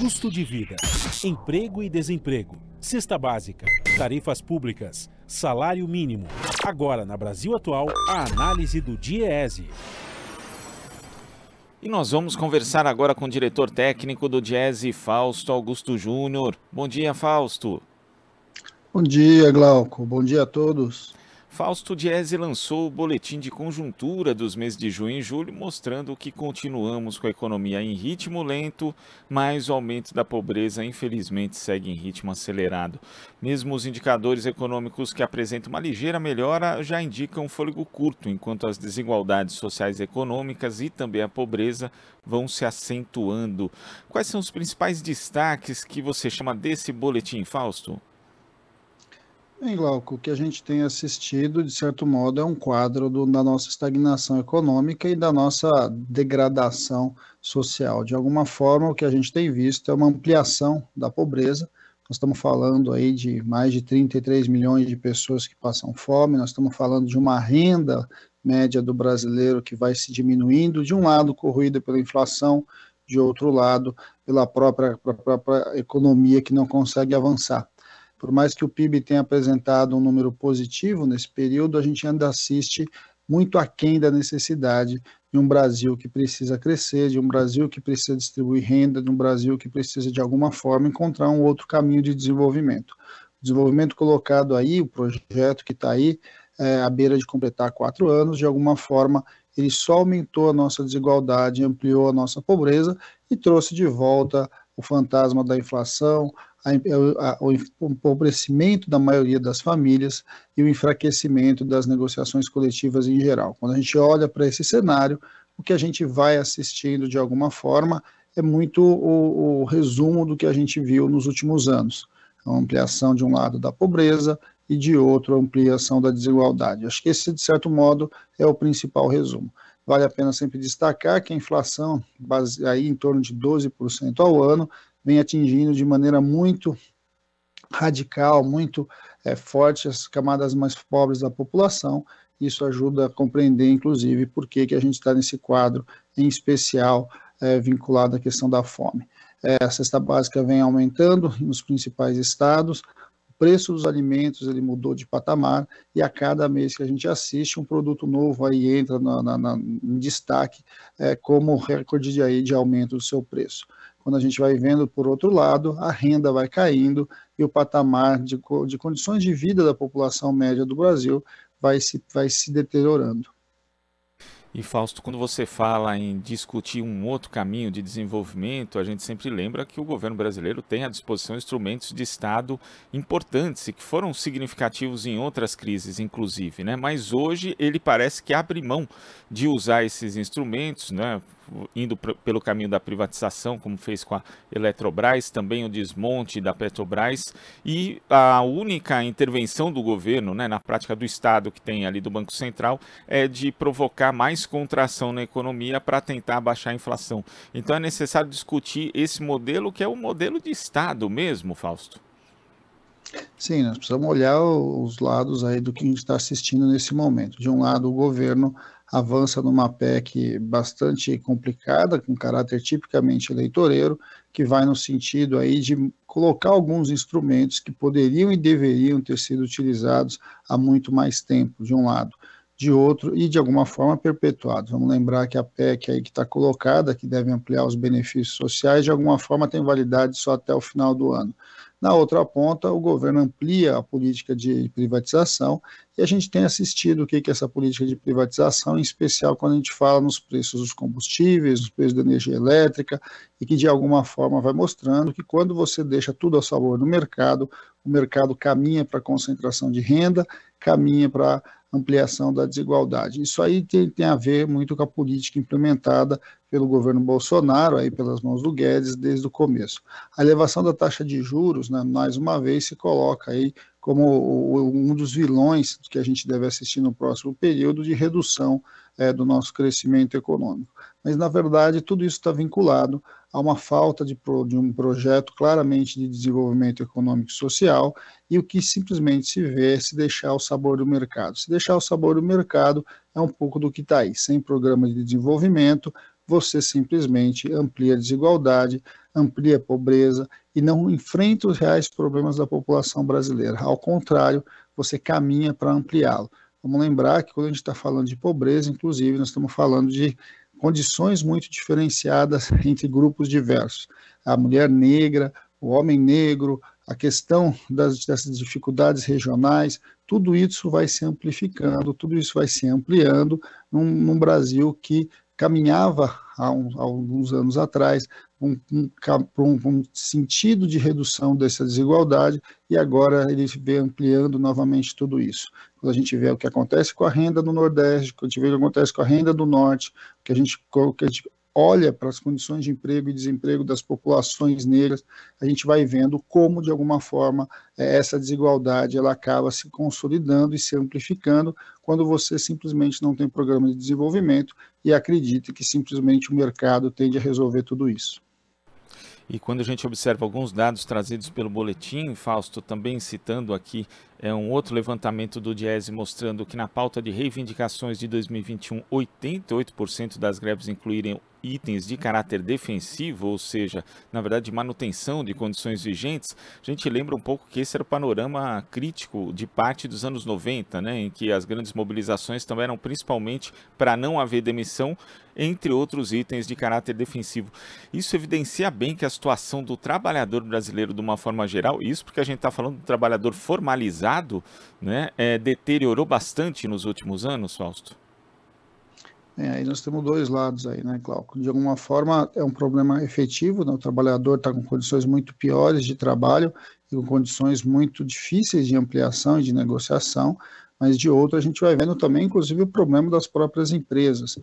Custo de vida, emprego e desemprego, cesta básica, tarifas públicas, salário mínimo. Agora, na Brasil Atual, a análise do DIEESE. E nós vamos conversar agora com o diretor técnico do DIEESE, Fausto Augusto Júnior. Bom dia, Fausto. Bom dia, Glauco. Bom dia a todos. Fausto, o DIEESE lançou o boletim de conjuntura dos meses de junho e julho, mostrando que continuamos com a economia em ritmo lento, mas o aumento da pobreza, infelizmente, segue em ritmo acelerado. Mesmo os indicadores econômicos que apresentam uma ligeira melhora já indicam fôlego curto, enquanto as desigualdades sociais e econômicas e também a pobreza vão se acentuando. Quais são os principais destaques que você chama desse boletim, Fausto? Bem, Glauco, o que a gente tem assistido, de certo modo, é um quadro da nossa estagnação econômica e da nossa degradação social. De alguma forma, o que a gente tem visto é uma ampliação da pobreza. Nós estamos falando aí de mais de 33 milhões de pessoas que passam fome, nós estamos falando de uma renda média do brasileiro que vai se diminuindo, de um lado corroída pela inflação, de outro lado pela própria economia que não consegue avançar. Por mais que o PIB tenha apresentado um número positivo nesse período, a gente ainda assiste muito aquém da necessidade de um Brasil que precisa crescer, de um Brasil que precisa distribuir renda, de um Brasil que precisa, de alguma forma, encontrar um outro caminho de desenvolvimento. O desenvolvimento colocado aí, o projeto que está aí, à beira de completar 4 anos, de alguma forma, ele só aumentou a nossa desigualdade, ampliou a nossa pobreza e trouxe de volta o fantasma da inflação, o empobrecimento da maioria das famílias e o enfraquecimento das negociações coletivas em geral. Quando a gente olha para esse cenário, o que a gente vai assistindo de alguma forma é muito o resumo do que a gente viu nos últimos anos. A ampliação de um lado da pobreza e de outro a ampliação da desigualdade. Acho que esse, de certo modo, é o principal resumo. Vale a pena sempre destacar que a inflação, aí em torno de 12% ao ano, vem atingindo de maneira muito radical, muito forte as camadas mais pobres da população. Isso ajuda a compreender, inclusive, por que a gente está nesse quadro, em especial vinculado à questão da fome. A cesta básica vem aumentando nos principais estados, o preço dos alimentos ele mudou de patamar e a cada mês que a gente assiste, um produto novo aí entra em destaque como recorde de aumento do seu preço. Quando a gente vai vendo, por outro lado, a renda vai caindo e o patamar de condições de vida da população média do Brasil vai se deteriorando. E Fausto, quando você fala em discutir um outro caminho de desenvolvimento, a gente sempre lembra que o governo brasileiro tem à disposição instrumentos de Estado importantes e que foram significativos em outras crises, inclusive, né? Mas hoje ele parece que abre mão de usar esses instrumentos, né? Indo pelo caminho da privatização, como fez com a Eletrobras, também o desmonte da Petrobras, e a única intervenção do governo, né, na prática do Estado que tem ali do Banco Central, é de provocar mais contração na economia para tentar abaixar a inflação. Então é necessário discutir esse modelo, que é o modelo de Estado mesmo, Fausto. Sim, nós precisamos olhar os lados aí do que a gente está assistindo nesse momento. De um lado, o governo avança numa PEC bastante complicada, com caráter tipicamente eleitoreiro, que vai no sentido aí de colocar alguns instrumentos que poderiam e deveriam ter sido utilizados há muito mais tempo, de um lado. De outro, e de alguma forma perpetuados. Vamos lembrar que a PEC aí que está colocada, que deve ampliar os benefícios sociais, de alguma forma tem validade só até o final do ano. Na outra ponta, o governo amplia a política de privatização e a gente tem assistido o que é essa política de privatização, em especial quando a gente fala nos preços dos combustíveis, nos preços da energia elétrica, e que de alguma forma vai mostrando que quando você deixa tudo ao sabor do mercado, o mercado caminha para a concentração de renda, caminha para ampliação da desigualdade. Isso aí tem a ver muito com a política implementada pelo governo Bolsonaro, aí pelas mãos do Guedes, desde o começo. A elevação da taxa de juros, né, mais uma vez, se coloca aí como um dos vilões que a gente deve assistir no próximo período de redução do nosso crescimento econômico. Mas, na verdade, tudo isso está vinculado a uma falta de um projeto claramente de desenvolvimento econômico e social, e o que simplesmente se vê é se deixar o sabor do mercado. Se deixar o sabor do mercado é um pouco do que está aí, sem programa de desenvolvimento, você simplesmente amplia a desigualdade, amplia a pobreza e não enfrenta os reais problemas da população brasileira. Ao contrário, você caminha para ampliá-lo. Vamos lembrar que quando a gente está falando de pobreza, inclusive, nós estamos falando de condições muito diferenciadas entre grupos diversos. A mulher negra, o homem negro, a questão dessas dificuldades regionais, tudo isso vai se amplificando, tudo isso vai se ampliando num Brasil que caminhava há alguns anos atrás para um sentido de redução dessa desigualdade e agora ele vem ampliando novamente tudo isso. Quando a gente vê o que acontece com a renda no Nordeste, quando a gente vê o que acontece com a renda do Norte, que a gente olha para as condições de emprego e desemprego das populações negras, a gente vai vendo como, de alguma forma, essa desigualdade ela acaba se consolidando e se amplificando quando você simplesmente não tem programa de desenvolvimento e acredita que simplesmente o mercado tende a resolver tudo isso. E quando a gente observa alguns dados trazidos pelo boletim, Fausto, também citando aqui um outro levantamento do Diese mostrando que na pauta de reivindicações de 2021, 88% das greves incluírem itens de caráter defensivo, ou seja, na verdade de manutenção de condições vigentes, a gente lembra um pouco que esse era o panorama crítico de parte dos anos 90, né, em que as grandes mobilizações também eram principalmente para não haver demissão, entre outros itens de caráter defensivo. Isso evidencia bem que a situação do trabalhador brasileiro, de uma forma geral, isso porque a gente está falando do trabalhador formalizado, né, deteriorou bastante nos últimos anos, Fausto? Aí nós temos dois lados aí, né, Glauco? De alguma forma é um problema efetivo, né? O trabalhador está com condições muito piores de trabalho e com condições muito difíceis de ampliação e de negociação, mas de outro a gente vai vendo também, inclusive, o problema das próprias empresas.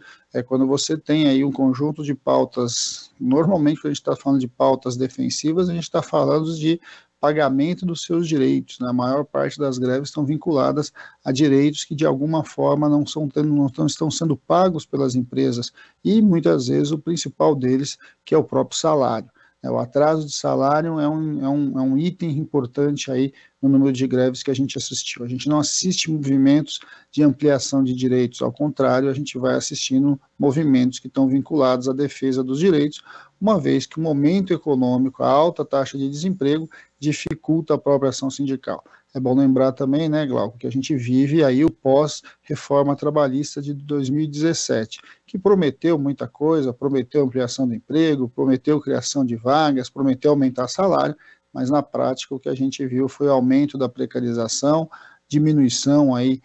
Quando você tem aí um conjunto de pautas, normalmente quando a gente está falando de pautas defensivas, a gente está falando de pagamento dos seus direitos, né? A maior parte das greves estão vinculadas a direitos que de alguma forma não estão sendo pagos pelas empresas e muitas vezes o principal deles, que é o próprio salário. O atraso de salário é um item importante aí no número de greves que a gente assistiu. A gente não assiste movimentos de ampliação de direitos, ao contrário, a gente vai assistindo movimentos que estão vinculados à defesa dos direitos, uma vez que o momento econômico, a alta taxa de desemprego, dificulta a própria ação sindical. É bom lembrar também, né, Glauco, que a gente vive aí o pós-reforma trabalhista de 2017, que prometeu muita coisa, prometeu ampliação do emprego, prometeu criação de vagas, prometeu aumentar salário, mas na prática o que a gente viu foi aumento da precarização, diminuição aí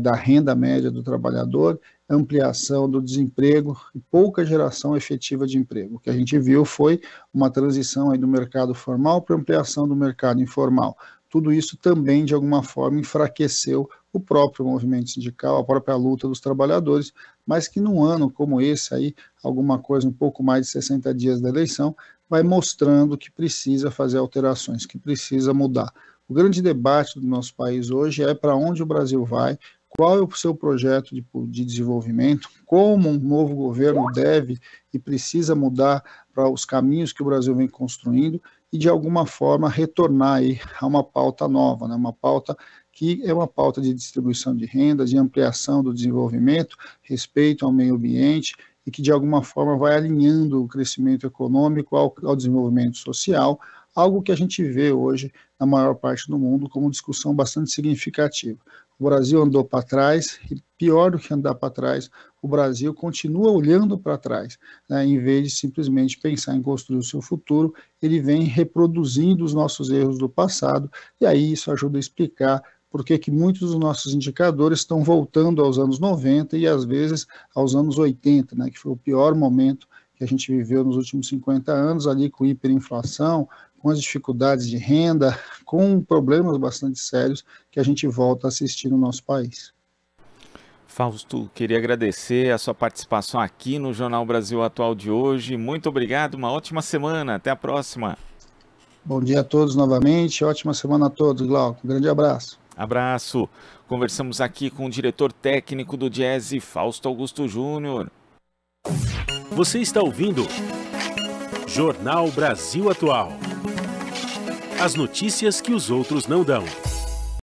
da renda média do trabalhador, ampliação do desemprego e pouca geração efetiva de emprego. O que a gente viu foi uma transição aí do mercado formal para ampliação do mercado informal. Tudo isso também, de alguma forma, enfraqueceu o próprio movimento sindical, a própria luta dos trabalhadores, mas que num ano como esse aí, alguma coisa um pouco mais de 60 dias da eleição, vai mostrando que precisa fazer alterações, que precisa mudar. O grande debate do nosso país hoje é para onde o Brasil vai, qual é o seu projeto de desenvolvimento, como um novo governo deve e precisa mudar para os caminhos que o Brasil vem construindo e, de alguma forma, retornar aí a uma pauta nova, né? Uma pauta que é uma pauta de distribuição de renda, de ampliação do desenvolvimento, respeito ao meio ambiente e que, de alguma forma, vai alinhando o crescimento econômico ao desenvolvimento social, algo que a gente vê hoje na maior parte do mundo como discussão bastante significativa. O Brasil andou para trás e, pior do que andar para trás, o Brasil continua olhando para trás, né? Em vez de simplesmente pensar em construir o seu futuro, ele vem reproduzindo os nossos erros do passado, e aí isso ajuda a explicar por que muitos dos nossos indicadores estão voltando aos anos 90 e às vezes aos anos 80, né? Que foi o pior momento que a gente viveu nos últimos 50 anos, ali com hiperinflação, com as dificuldades de renda, com problemas bastante sérios que a gente volta a assistir no nosso país. Fausto, queria agradecer a sua participação aqui no Jornal Brasil Atual de hoje. Muito obrigado, uma ótima semana, até a próxima. Bom dia a todos novamente, ótima semana a todos, Glauco. Um grande abraço. Abraço. Conversamos aqui com o diretor técnico do Diese, Fausto Augusto Júnior. Você está ouvindo Jornal Brasil Atual. As notícias que os outros não dão.